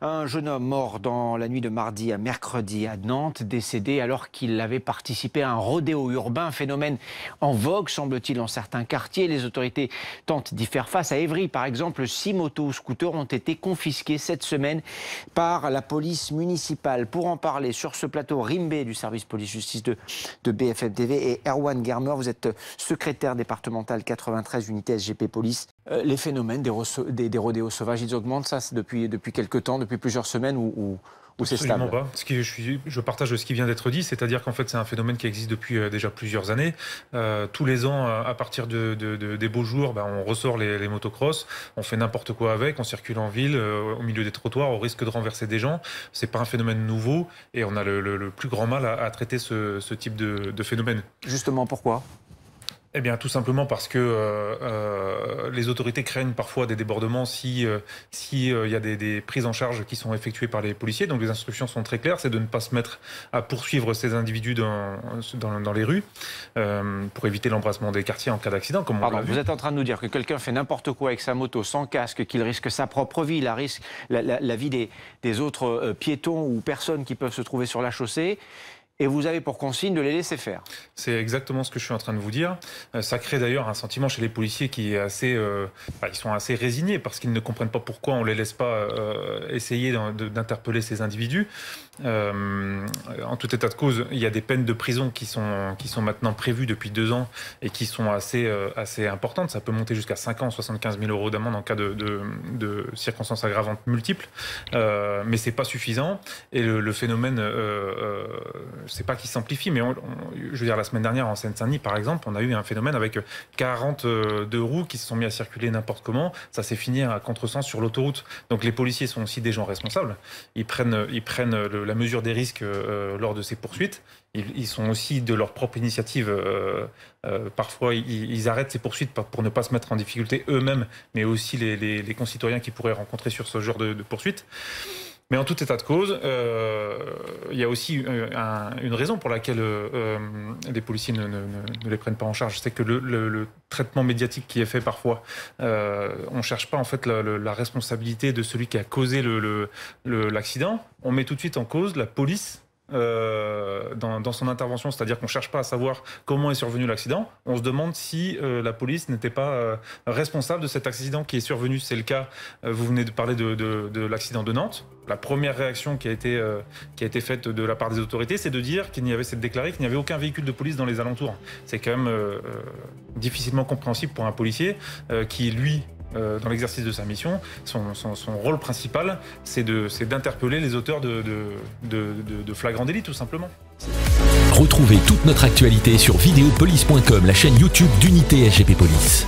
Un jeune homme mort dans la nuit de mardi à mercredi à Nantes, décédé alors qu'il avait participé à un rodéo urbain, phénomène en vogue semble-t-il dans certains quartiers. Les autorités tentent d'y faire face. À Évry par exemple, 6 motos scooters ont été confisqués cette semaine par la police municipale. Pour en parler sur ce plateau, Rimbé du service police-justice de BFM TV et Erwan Germer, vous êtes secrétaire départemental 93 unité SGP Police. Les phénomènes des rodéos sauvages, ils augmentent, ça c'est depuis quelque temps, depuis plusieurs semaines ou c'est stable? Absolument pas. Je partage ce qui vient d'être dit, c'est-à-dire qu'en fait c'est un phénomène qui existe depuis déjà plusieurs années. Tous les ans, à partir des beaux jours, on ressort les motocross, on fait n'importe quoi avec, on circule en ville, au milieu des trottoirs, au risque de renverser des gens. C'est pas un phénomène nouveau et on a le plus grand mal à traiter ce type de phénomène. Justement, pourquoi ? Eh bien, tout simplement parce que les autorités craignent parfois des débordements si y a des prises en charge qui sont effectuées par les policiers. Donc les instructions sont très claires, c'est de ne pas se mettre à poursuivre ces individus dans les rues pour éviter l'embrassement des quartiers en cas d'accident. Pardon, vous êtes en train de nous dire que quelqu'un fait n'importe quoi avec sa moto sans casque, qu'il risque sa propre vie, la vie des autres piétons ou personnes qui peuvent se trouver sur la chaussée. Et vous avez pour consigne de les laisser faire. C'est exactement ce que je suis en train de vous dire. Ça crée d'ailleurs un sentiment chez les policiers qui est assez... ils sont assez résignés parce qu'ils ne comprennent pas pourquoi on ne les laisse pas essayer d'interpeller ces individus. En tout état de cause, il y a des peines de prison qui sont maintenant prévues depuis 2 ans et qui sont assez importantes. Ça peut monter jusqu'à 5 ans, 75 000 € d'amende en cas de circonstances aggravantes multiples. Mais c'est pas suffisant. Et le phénomène... c'est pas qu'il s'amplifie, mais je veux dire, la semaine dernière en Seine-Saint-Denis, par exemple, on a eu un phénomène avec 42 roues qui se sont mis à circuler n'importe comment. Ça s'est fini à contresens sur l'autoroute. Donc les policiers sont aussi des gens responsables. Ils prennent la mesure des risques lors de ces poursuites. Ils sont aussi de leur propre initiative. Parfois, ils arrêtent ces poursuites pour ne pas se mettre en difficulté eux-mêmes, mais aussi les concitoyens qui pourraient rencontrer sur ce genre de poursuites. Mais en tout état de cause, il y a aussi une raison pour laquelle les policiers ne les prennent pas en charge. C'est que le traitement médiatique qui est fait parfois, on ne cherche pas en fait la responsabilité de celui qui a causé l'accident. On met tout de suite en cause la police dans son intervention, c'est-à-dire qu'on ne cherche pas à savoir comment est survenu l'accident, on se demande si la police n'était pas responsable de cet accident qui est survenu. C'est le cas, vous venez de parler de l'accident de Nantes. La première réaction qui a été faite de la part des autorités, c'est de dire qu'il n'y avait aucun véhicule de police dans les alentours. C'est quand même difficilement compréhensible pour un policier qui, lui, dans l'exercice de sa mission, son rôle principal, c'est d'interpeller les auteurs de flagrants délits, tout simplement. Retrouvez toute notre actualité sur videopolice.com, la chaîne YouTube d'Unité SGP Police.